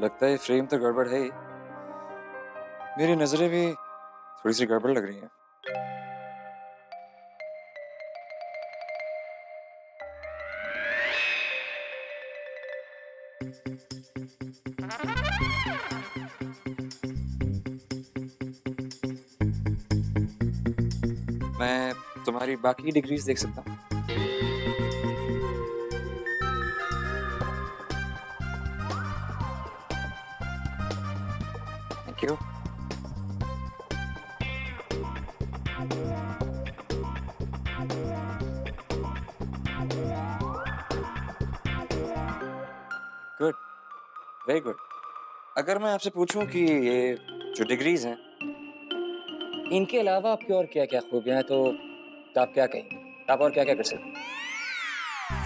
लगता है फ्रेम तो गड़बड़ है ही। मेरी नजरें भी थोड़ी सी गड़बड़ लग रही हैं। मैं तुम्हारी बाकी डिग्रीज देख सकता हूँ? Thank you. Good, very good. अगर मैं आपसे पूछूं कि ये जो डिग्रीज हैं, इनके अलावा आपकी और क्या-क्या खूबियां हैं, तो आप क्या कहेंगे? आप और क्या-क्या कर सकते हैं?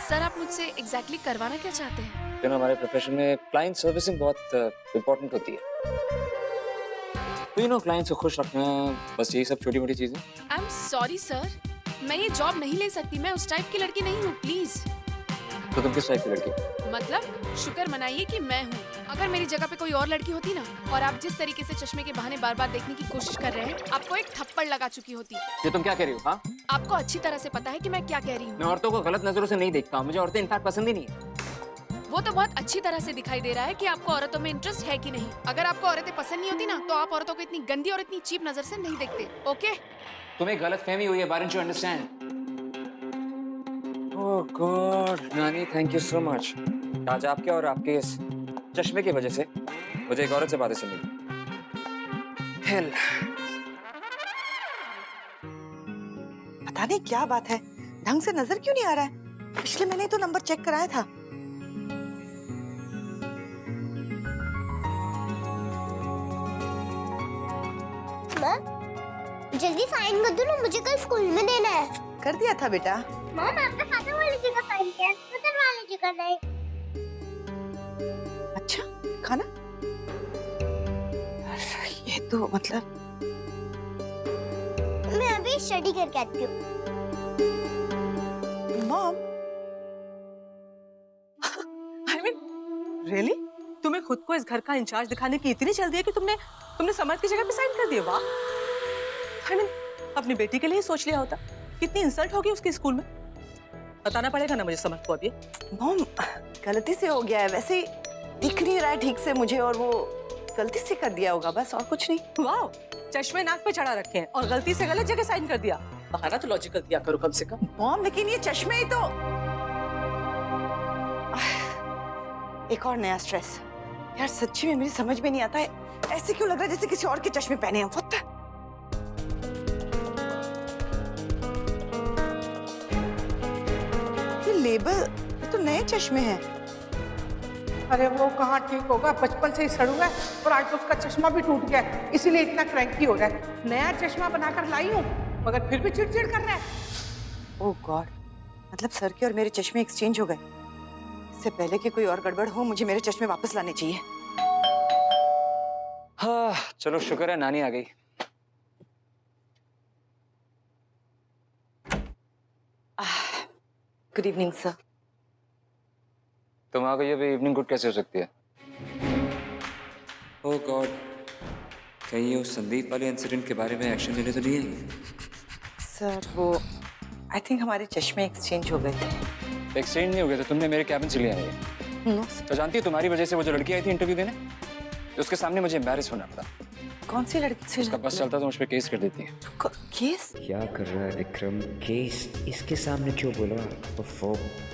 सर आप मुझसे एग्जैक्टली करवाना क्या चाहते हैं? हमारे प्रोफेशन में क्लाइंट सर्विसिंग बहुत इम्पोर्टेंट होती है। तो क्लाइंट्स को खुश रखना, बस यही सब छोटी-मोटी चीजें। आई एम सॉरी सर, मैं ये जॉब नहीं ले सकती। मैं उस टाइप की लड़की नहीं हूँ, प्लीज। तो तुम किस टाइप की लड़की? मतलब शुक्र मनाइए कि मैं हूँ। अगर मेरी जगह पे कोई और लड़की होती ना, और आप जिस तरीके से चश्मे के बहाने बार बार देखने की कोशिश कर रहे हैं, आपको एक थप्पड़ लगा चुकी होती। ये तुम क्या कह रही हो? हाँ, आपको अच्छी तरह से पता है कि मैं क्या कह रही हूँ। मैं औरतों को गलत नजरों से नहीं देखता हूँ। मुझे औरतें इनफैक्ट पसंद ही नहीं है। वो तो बहुत अच्छी तरह से दिखाई दे रहा है कि आपको औरतों में इंटरेस्ट है कि नहीं। अगर आपको औरतें पसंद नहीं होती ना, तो आप औरतों को इतनी गंदी और इतनी चीप नजर से नहीं देखते। ओके? तुम्हें गलत फहमी हुई है, बारन यू अंडरस्टैंड? ओह गॉड, नानी थैंक यू सो मच। आज आपके और आपके इस चश्मे की वजह से मुझे एक औरत से बातें सुननी पड़ी। हेल, पता नहीं क्या बात है, ढंग से नजर क्यों नहीं आ रहा है? पिछले महीने तो नंबर चेक कराया था। जल्दी साइन कर दो ना, मुझे कल स्कूल में देना है। कर दिया था बेटा। मॉम आपने फादर वाली जगह साइन किया, मदर वाली जगह नहीं। अच्छा, खाना? ये तो मतलब मैं अभी स्टडी करके आती हूँ। Mom, I mean, really? तुम्हें खुद को इस घर का इंचार्ज दिखाने की इतनी जल्दी है कि तुमने समर्थ की जगह पे साइन कर दिया। वाह! I mean, अपनी बेटी के लिए ही सोच लिया होता। कितनी इंसल्ट होगी उसके स्कूल में। बताना पड़ेगा ना मुझे समर्थ को अभी। मॉम गलती से हो गया है, वैसे ही दिख नहीं रहा है ठीक से मुझे, और वो गलती से कर दिया होगा, बस और कुछ नहीं। वाह! चश्मे नाक पे चढ़ा रखे हैं और गलती से गलत जगह साइन कर दिया। बहाना तो लॉजिकल दिया करो कम से कम। मॉम लेकिन ये चश्मे ही तो। एक और नया स्ट्रेस। यार सच्ची में मेरी समझ में नहीं आता है, ऐसे क्यों लग रहा है जैसे किसी और के चश्मे पहने हैं। What the? ये लेबल, ये तो नए चश्मे हैं। अरे वो कहाँ ठीक होगा, बचपन से ही सड़ुआ है और आज तो उसका चश्मा भी टूट गया है, इसीलिए इतना क्रैंकी हो रहा है। नया चश्मा बनाकर लाई हूँ मगर फिर भी चिड़चिड़ कर रहा है। ओह गॉड, मतलब सर के और मेरे चश्मे एक्सचेंज हो गए। इससे पहले कि कोई और गड़बड़ हो, मुझे मेरे चश्मे वापस लाने चाहिए। हाँ, चलो शुक्र है नानी आ गई। Good evening sir. तुम आ गई अभी, इवनिंग गुड कैसे हो सकती है? ओह गॉड, कहीं उस संदीप वाले इंसिडेंट के बारे में एक्शन लेने तो नहीं आई? सर वो आई थिंक हमारे चश्मे एक्सचेंज हो गए थे। एक्सचेंज नहीं हो गया तो तुमने मेरे कैबिन से लिया है? No sir. तो जानती है तुम्हारी वजह से वो जो लड़की आई थी इंटरव्यू देने, तो उसके सामने मुझे एम्बैरेस होना पड़ा। कौन सी लड़की से? उसका बस चलता तो मुझ पे केस कर देती है। केस? क्या कर रहा है विक्रम? केस इसके सामने क्यों बोला? ओफो,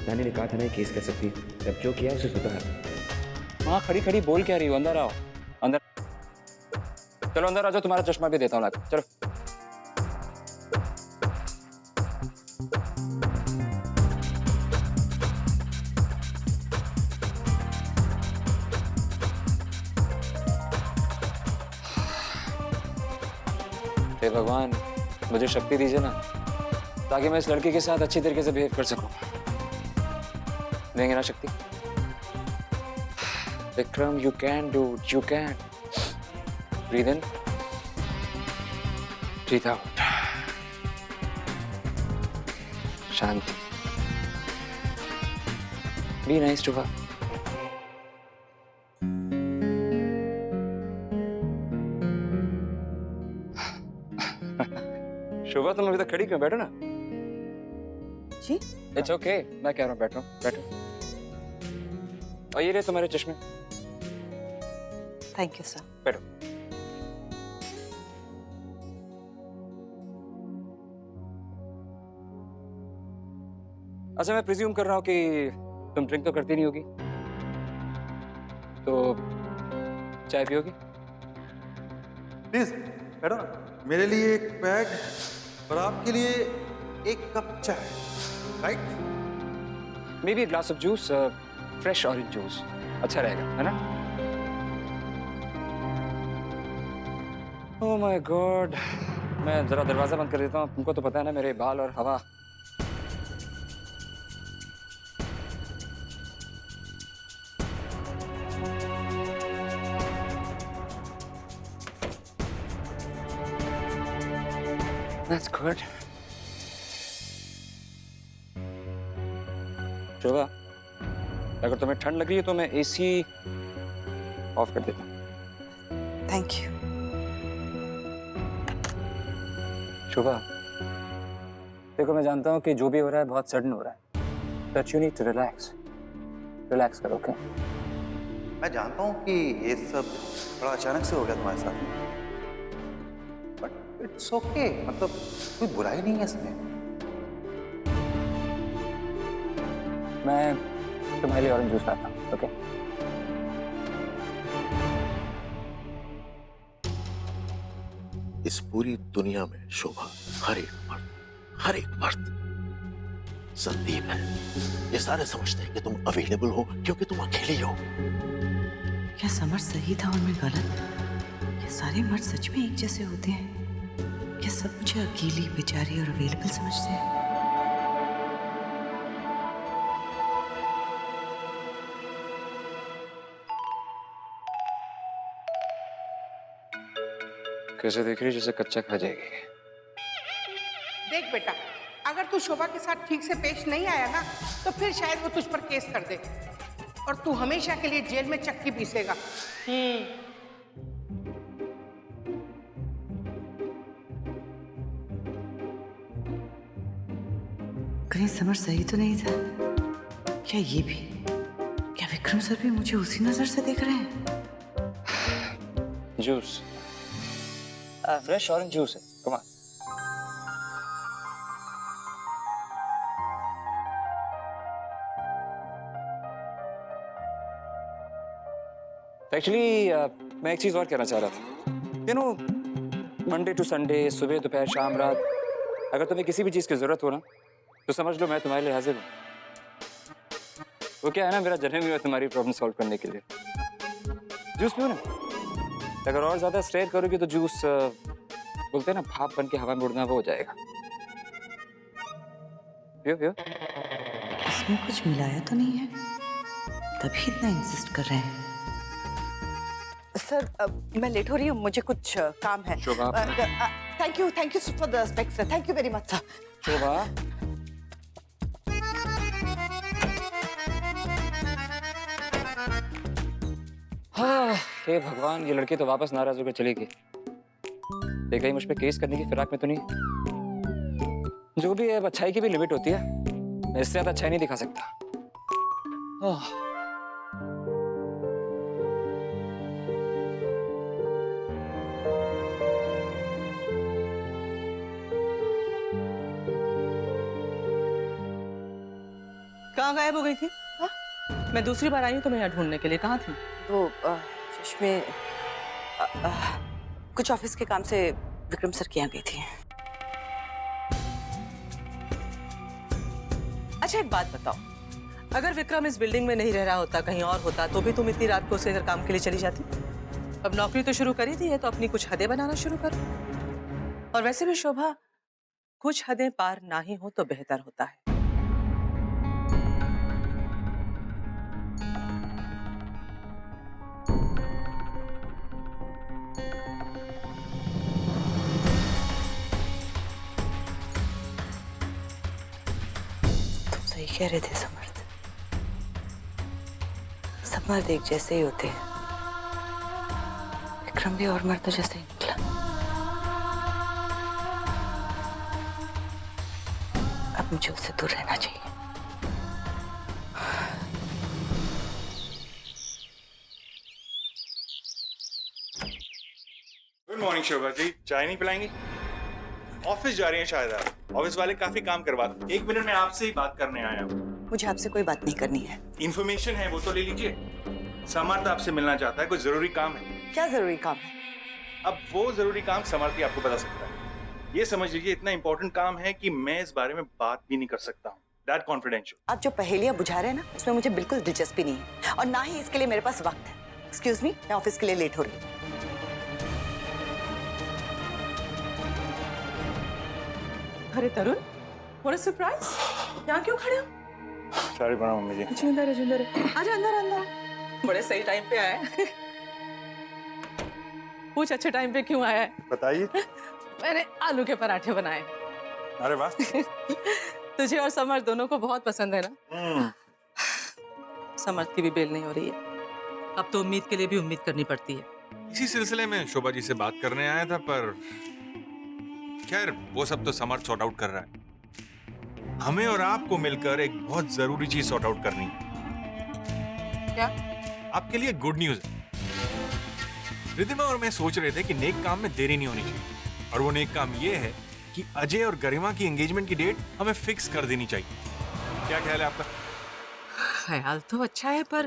नानी ने कहा था ना केस कर सकती। अब जो किया उसे पता। हाँ, खड़ी खड़ी बोल क्या रही हो? अंदर आओ, अंदर चलो, अंदर आ जाओ, तुम्हारा चश्मा भी देता हूँ लाकर। चलो हे भगवान, मुझे शक्ति दीजिए ना, ताकि मैं इस लड़की के साथ अच्छी तरीके से बिहेव कर सकूं। देंगे ना Shakti? Vikram, you can do, you can. Breathe in, breathe out. शांति। Be nice to her. तुम अभी तक खड़ी क्यों? बैठो ना। जी इट्स ओके, मैं कह रहा हूँ बैठो बैठो। और ये रहे तुम्हारे चश्मे, थैंक यू सर। बैठो। अच्छा, मैं प्रिज्यूम कर रहा हूँ कि तुम ड्रिंक तो करती नहीं होगी, तो चाय पियोगी? प्लीज बैठो ना। मेरे लिए एक पैग और आपके लिए एक कप चाय, right? May be glass of juice, fresh orange juice अच्छा रहेगा, है ना? ओह माय गॉड, मैं जरा दरवाजा बंद कर देता हूँ। तुमको तो पता है ना मेरे बाल और हवा। That's good. शोभा, अगर तुम्हें ठंड लग रही है तो मैं एसी ऑफ कर देता हूँ। Thank you. शोभा, देखो मैं जानता हूँ कि जो भी हो रहा है बहुत सडन हो रहा है, but you need to relax. Relax करो, ओके? मैं जानता हूँ कि ये सब बड़ा अचानक से हो गया तुम्हारे साथ, बट इट्स ओके। मतलब कोई बुराई नहीं है इसमें। मैं तुम्हारे लिए ऑरेंज जूस लाता हूँ, ओके? इस पूरी दुनिया में शोभा हर एक मर्द संदीप है। ये सारे समझते हैं कि तुम अवेलेबल हो क्योंकि तुम अकेली हो। क्या समर सही था और मैं गलत? क्या सारे मर्द सच में एक जैसे होते हैं? क्या सब मुझे अकेली, बेचारी और अवेलेबल समझते हैं? कैसे देख रही है? जैसे कच्चा खा जाएगी। देख बेटा, अगर तू शोभा के साथ ठीक से पेश नहीं आया ना तो फिर शायद वो तुझ पर केस कर दे और तू हमेशा के लिए जेल में चक्की पीसेगा। कहीं समर सही तो नहीं था? क्या ये भी? क्या विक्रम सर भी मुझे उसी नजर से देख रहे हैं? जूस, फ्रेश ऑरेंज जूस है, कम ऑन। एक्चुअली मैं एक चीज और कहना चाह रहा था। You know, Monday to Sunday, सुबह दोपहर शाम रात, अगर तुम्हें किसी भी चीज की जरूरत हो ना तो समझ लो मैं तुम्हारे लिए हाजिर हूँ। वो क्या है ना, मेरा जन्म ही हुआ तुम्हारी प्रॉब्लम सॉल्व करने के लिए। जूस पियो ना। अगर और ज्यादा स्ट्रेन करोगे तो जूस बोलते हैं ना, भाप बन के हवा में उड़ना, वो हो जाएगा। पियो पियो। इसमें कुछ मिलाया तो नहीं है? तभी इतना इंसिस्ट कर रहे हैं। सर, मैं लेट हो रही हूँ, मुझे कुछ काम है। Shobha. Thank you for the respect sir, thank you very much sir. Shobha, हाँ, हे भगवान, ये लड़की तो वापस नाराज होकर चली गई। ये कहीं मुझ पे केस करने की फिराक में तो नहीं? जो भी है, अब अच्छाई की भी लिमिट होती है। मैं इससे ज्यादा अच्छाई नहीं दिखा सकता। कहाँ गायब हो गई थी? हाँ? मैं दूसरी बार आई हूँ तुम्हें यहाँ ढूंढने के लिए। कहाँ थी? वो चश्मे कुछ ऑफिस के काम से विक्रम सर के यहाँ गई थी। अच्छा, एक बात बताओ, अगर विक्रम इस बिल्डिंग में नहीं रह रहा होता, कहीं और होता, तो भी तुम इतनी रात को उसके घर काम के लिए चली जाती? अब नौकरी तो शुरू करी थी है, तो अपनी कुछ हदें बनाना शुरू करो। और वैसे भी शोभा, कुछ हदें पार ना ही हो तो बेहतर होता है। सही कह रहे थे समर्थ, सब मर्द एक जैसे ही होते हैं। विक्रम भी और मर्दों जैसे ही निकला। अब मुझे उससे दूर रहना चाहिए। गुड मॉर्निंग शोभा जी, चाय नहीं पिलाएंगी? ऑफिस जा रही हैं शायद आप। ऑफिस वाले काफी काम करवाते। 1 मिनट में आपसे ही बात करने आया हूँ। मुझे आपसे कोई बात नहीं करनी है। इन्फॉर्मेशन है वो तो ले लीजिए। समर्थ आपसे मिलना चाहता है, कोई जरूरी काम है। क्या जरूरी काम है? अब वो जरूरी काम समर्थ ही आपको बता सकता है। ये समझ लीजिए इतना इंपॉर्टेंट काम है कि मैं इस बारे में बात भी नहीं कर सकता हूँ। That confidential. आप जो पहेलियां बुझा रहे हैं ना, उसमें मुझे बिल्कुल दिलचस्पी नहीं है और ना ही इसके लिए मेरे पास वक्त है। एक्सक्यूज मी, मैं ऑफिस के लिए लेट हो रही हूँ। अरे तरुण, व्हाट अ सरप्राइज! यहाँ क्यों खड़े हो? सॉरी बना मम्मी जी। जिंदर है, जिंदर है। आजा अंदर अंदर। बड़े सही टाइम पे आए। पूछ अच्छे टाइम पे क्यों आया है? बताइए। मैंने आलू के पराठे बनाए। अरे वाह। तुझे और समर्थ दोनों को बहुत पसंद है ना? समर्थ की भी बेल नहीं हो रही है। अब तो उम्मीद के लिए भी उम्मीद करनी पड़ती है। इसी सिलसिले में शोभा जी से बात करने आया था, पर खैर वो सब तो समर्थ सॉर्ट आउट कर रहा है। हमें और आपको मिलकर एक बहुत जरूरी चीज सॉर्ट आउट करनी है। क्या? आपके लिए गुड न्यूज है। रिद्धिमा और मैं सोच रहे थे कि नेक काम में देरी नहीं होनी चाहिए, और वो नेक काम ये है कि अजय और गरिमा की एंगेजमेंट की डेट हमें फिक्स कर देनी चाहिए। क्या ख्याल है आपका? ख्याल तो अच्छा है, पर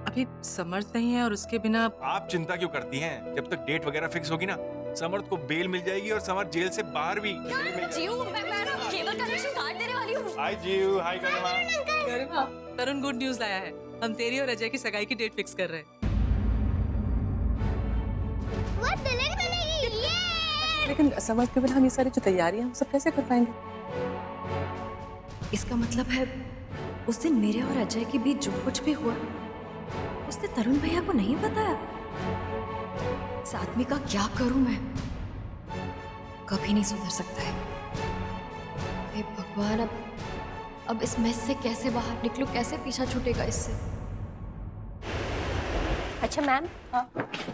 अभी समर्थ नहीं है और उसके बिना। आप चिंता क्यों करती हैं? जब तक डेट वगैरह फिक्स होगी ना, समर्थ को बेल मिल जाएगी और समर्थ जेल से बाहर भी। केबल कनेक्शन काट देने वाली हूँ। हाय जीव, हाय गरिमा। गरिमा, तरुण गुड न्यूज लाया है। हम तेरी और अजय की सगाई की डेट फिक्स कर रहे हैं। वो दुल्हन बनेगी, ये। लेकिन समर्थ के बिना हम ये सारी जो तैयारियां हम सब कैसे कर पाएंगे? इसका मतलब है उस दिन मेरे और अजय के बीच जो कुछ भी हुआ उसने तरुण भैया को नहीं बताया। सात्मी का क्या करूं मैं? कभी नहीं सुधर सकता है। हे भगवान, अब इस मेस से कैसे बाहर निकलूं? कैसे पीछा छूटेगा इससे? अच्छा मैम,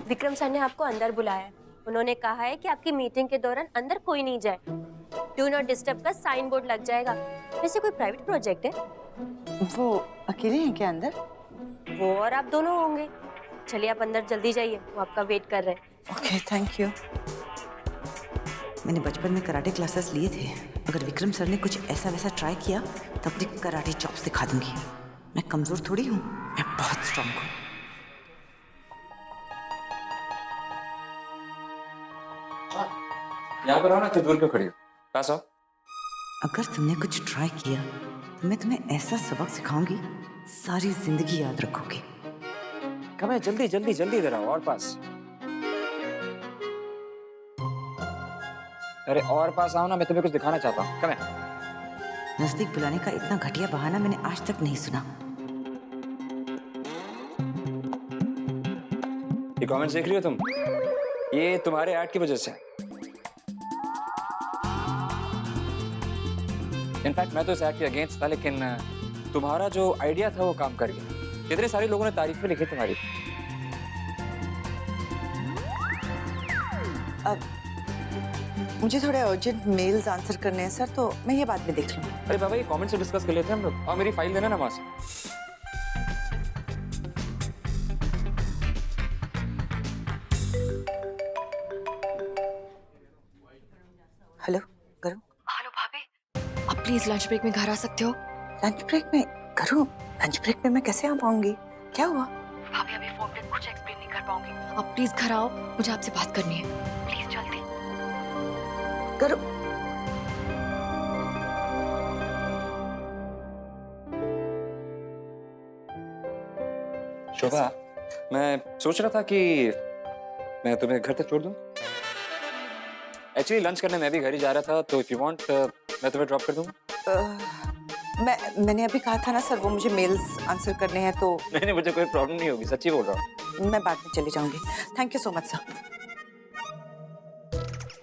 विक्रम सर ने आपको अंदर बुलाया है। उन्होंने कहा है कि आपकी मीटिंग के दौरान अंदर कोई नहीं जाए। डू नॉट डिस्टर्ब का साइन बोर्ड लग जाएगा। वैसे कोई प्राइवेट प्रोजेक्ट है? वो अकेले हैं क्या अंदर? वो और आप दोनों होंगे। चलिए आप अंदर जल्दी जाइए, वो आपका वेट कर रहे हैं। Okay, thank you. मैंने बचपन में कराटे क्लासेस लिए थे। अगर विक्रम सर ने कुछ ऐसा वैसा ट्राई किया तो अपनी कराटे चॉप्स दिखा दूंगी। मैं कमजोर थोड़ी हूँ, मैं बहुत स्ट्रांग हूँ। यहाँ पर आओ ना, दूर क्यों खड़ी हो? पास आओ। अगर तुमने कुछ ट्राई किया तो मैं तुम्हें ऐसा सबक सिखाऊंगी, सारी जिंदगी याद रखोगे। कम है, जल्दी जल्दी जल्दी इधर आओ और पास। अरे और पास आओ ना, मैं तुम्हें कुछ दिखाना चाहता हूँ। कम है। नजदीक बुलाने का इतना घटिया बहाना मैंने आज तक नहीं सुना। ये कमेंट्स देख रही हो तुम? ये तुम्हारे ऐड की वजह से। इनफैक्ट मैं तो इस ऐड के अगेंस्ट था, लेकिन तुम्हारा जो आइडिया था वो काम कर गया। कितने सारे लोगों ने तारीफ में लिखी तुम्हारी। अब मुझे थोड़े अर्जेंट मेल्स आंसर करने हैं सर, तो मैं ये बाद में देख लूँगी। अरे बाबा, ये कमेंट से डिस्कस कर लेते हैं हम लोग। और मेरी फाइल देना ना वहां से। हेलो करो। हेलो भाभी, आप प्लीज लंच ब्रेक में घर आ सकते हो? लंच ब्रेक में करूँ? लंच ब्रेक में मैं कैसे आ पाऊंगी? क्या हुआ? भाभी अभी फोन पे कुछ एक्सप्लेन नहीं कर पाऊंगी। आप प्लीज घर आओ, मुझे आपसे बात करनी है। प्लीज जल्दी करो। शोभा, मैं सोच रहा था कि मैं तुम्हें घर तक छोड़ दूं। एक्चुअली लंच करने मैं भी घर ही जा रहा था, तो इफ यू वांट मैं तुम्हें ड्रॉप कर दूंगा। मैंने अभी कहा था ना सर, वो मुझे मेल्स आंसर करने हैं तो। नहीं, मुझे कोई प्रॉब्लम नहीं होगी, सच्ची बोल रहा हूँ। मैं बाद में चली जाऊंगी। Thank you so much sir.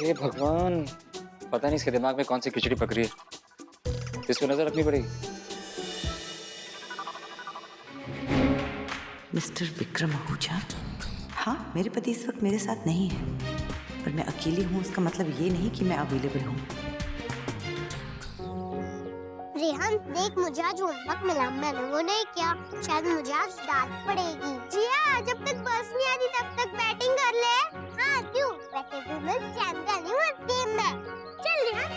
हे भगवान, पता नहीं इसके दिमाग में कौन सी खिचड़ी पक रही है। इसको नजर रखनी पड़ेगी। मिस्टर विक्रम आहूजा। हाँ, मेरे पति इस वक्त मेरे साथ नहीं है, पर मैं अकेली हूँ उसका मतलब ये नहीं कि मैं अवेलेबल हूँ। रेहान देख, मुझे आज होमवर्क मिला, मैंने वो नहीं किया, शायद मुझे आज डांट पड़ेगी। जिया, जब तक बस नहीं आती तब तक बैटिंग कर ले। हाँ क्यों, वैसे भी मैं चैंपियन हूँ इस गेम में। चल रेहान।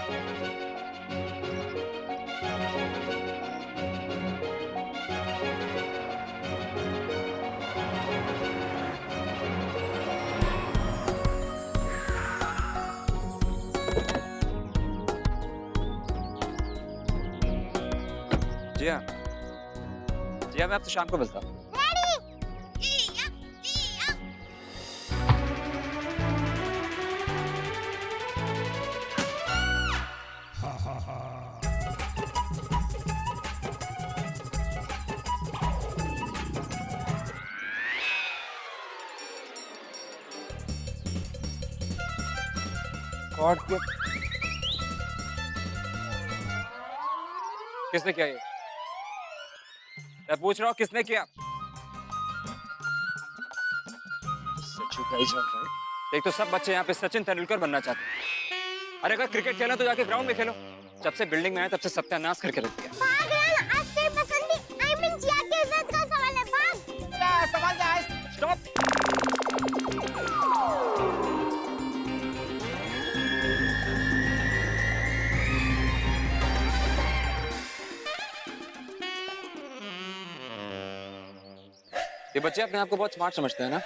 जिया, जिया मैं आपसे शाम को मिलता हूँ। गॉड, किसने किया ये? मैं पूछ रहा हूँ किसने किया? सचिन का ही जवाब है। एक तो सब बच्चे यहाँ पे सचिन तेंदुलकर बनना चाहते हैं। अरे अगर क्रिकेट खेलना तो जाके ग्राउंड में खेलो। जब से बिल्डिंग में आए तब से सत्यानाश करके रख दिया। भाग रेहान, आज तेरी पसंदी आई मीन जिया की इज्जत का सवाल है, भाग। सवाल क्या है? स्टॉप। ये बच्चे अपने आप को बहुत स्मार्ट समझते हैं ना,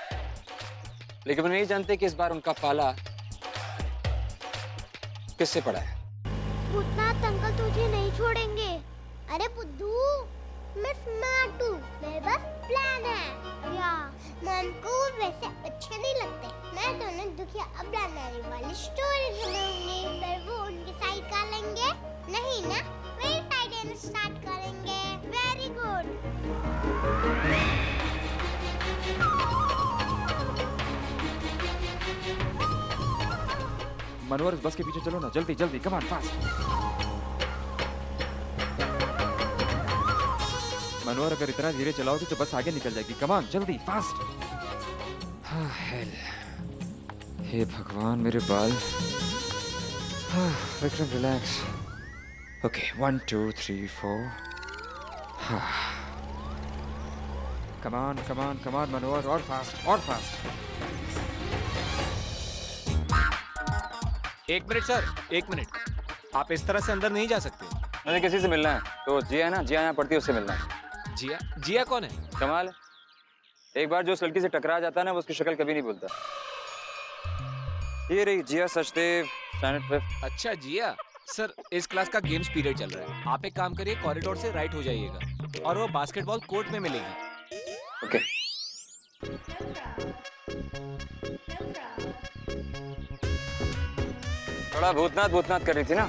लेकिन वो नहीं जानते कि इस बार उनका पाला किससे पड़ा है। भूतनाथ अंकल तुझे नहीं छोड़ेंगे। अरे बुद्धू, मैं स्मार्ट हूँ, मेरे पास प्लान है। या मॉम को वैसे अच्छे नहीं लगते। मैं दोनों दुखिया अब बनाने वाली स्टोरी सुनाऊंगी, फिर वो उनकी साइड का लेंगे। नहीं ना, मेरी साइड स्टार्ट करेंगे। Very good. मनोहर, उस बस के पीछे चलो ना, जल्दी जल्दी, कम ऑन फास्ट। मनोहर, अगर इतना धीरे चलाओगे तो बस आगे निकल जाएगी। कम ऑन, जल्दी फास्ट। हाँ हेल, हे भगवान मेरे बाल। हाँ विक्रम, रिलैक्स। ओके, 1 2 3 4। हाँ, come on come on come on Manohar, और फास्ट और फास्ट। 1 minute sir, 1 minute. आप इस तरह से अंदर नहीं जा सकते। मुझे किसी से मिलना है, तो जिया है ना, जिया यहाँ पढ़ती है, उससे मिलना है। जिया? जिया कौन है? कमाल, एक बार जो उस लड़की से टकरा जाता है ना, वो उसकी शक्ल कभी नहीं भूलता। ये रही जिया सचदेव, स्टैंडर्ड 5। अच्छा जिया। सर इस क्लास का गेम्स पीरियड चल रहा है, आप एक काम करिए, कॉरिडोर से राइट हो जाइएगा और वो बास्केटबॉल कोर्ट में मिलेगी। ओके। थोड़ा भूतनाथ भूतनाथ कर रही थी ना,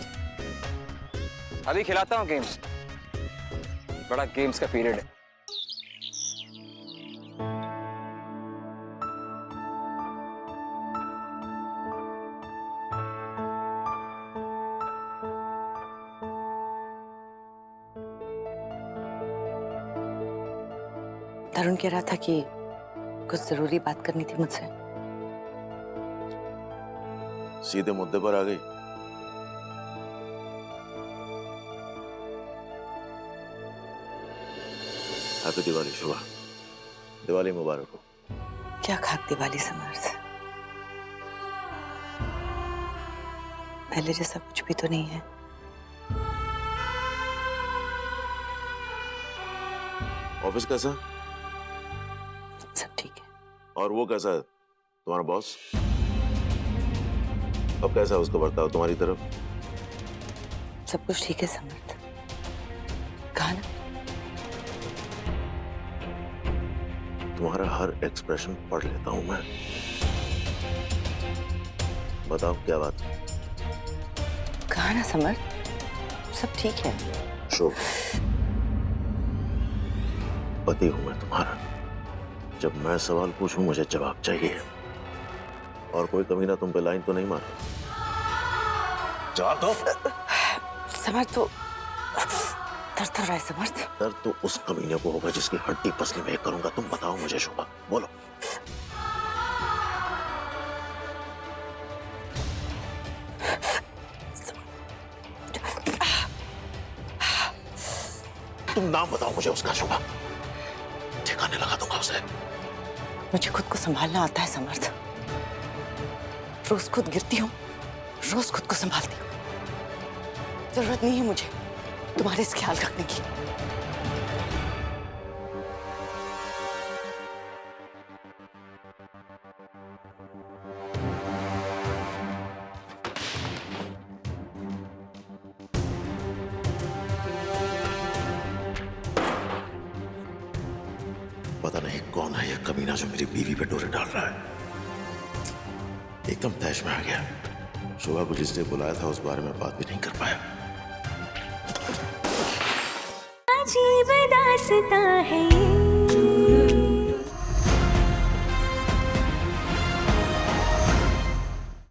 अभी खिलाता हूँ गेम्स। बड़ा गेम्स का पीरियड है। तरुण कह रहा था कि कुछ जरूरी बात करनी थी मुझसे। सीधे मुद्दे पर आ गई। हैप्पी दिवाली शुभा, दिवाली मुबारक हो। क्या खाक दिवाली समर्थ, पहले जैसा कुछ भी तो नहीं है। ऑफिस कैसा? सब ठीक है। और वो कैसा है, तुम्हारा बॉस? अब कैसा है उसका बर्ताव तुम्हारी तरफ? सब कुछ ठीक है समर्थ, कहा ना। तुम्हारा हर एक्सप्रेशन पढ़ लेता हूं मैं। बताओ क्या बात? कहा ना समर्थ, सब ठीक है। शुभ, पति हूं मैं तुम्हारा। जब मैं सवाल पूछूं मुझे जवाब चाहिए, और कोई कमीना तुम पे लाइन तो नहीं मार? जवाब दो। समर्थ तो दर्द रहा है समर्थ। दर्द तो उस कमीने को होगा जिसकी हड्डी पसली मैं करूंगा। तुम बताओ मुझे शुभा, बोलो। तुम नाम बताओ मुझे उसका शोभा, ठिकाने लगा दूंगा उसे। मुझे खुद को संभालना आता है समर्थ। रोज खुद गिरती हूँ, रोज खुद को संभालती हूँ। जरूरत नहीं है मुझे तुम्हारे इस ख्याल रखने की। पता नहीं कौन है यह कमीना जो मेरी बीवी पे डोरे डाल रहा है। एकदम तैश में आ गया। शोभा को जिसने बुलाया था उस बारे में बात भी नहीं कर पाया। अजीब दास्तां है ये।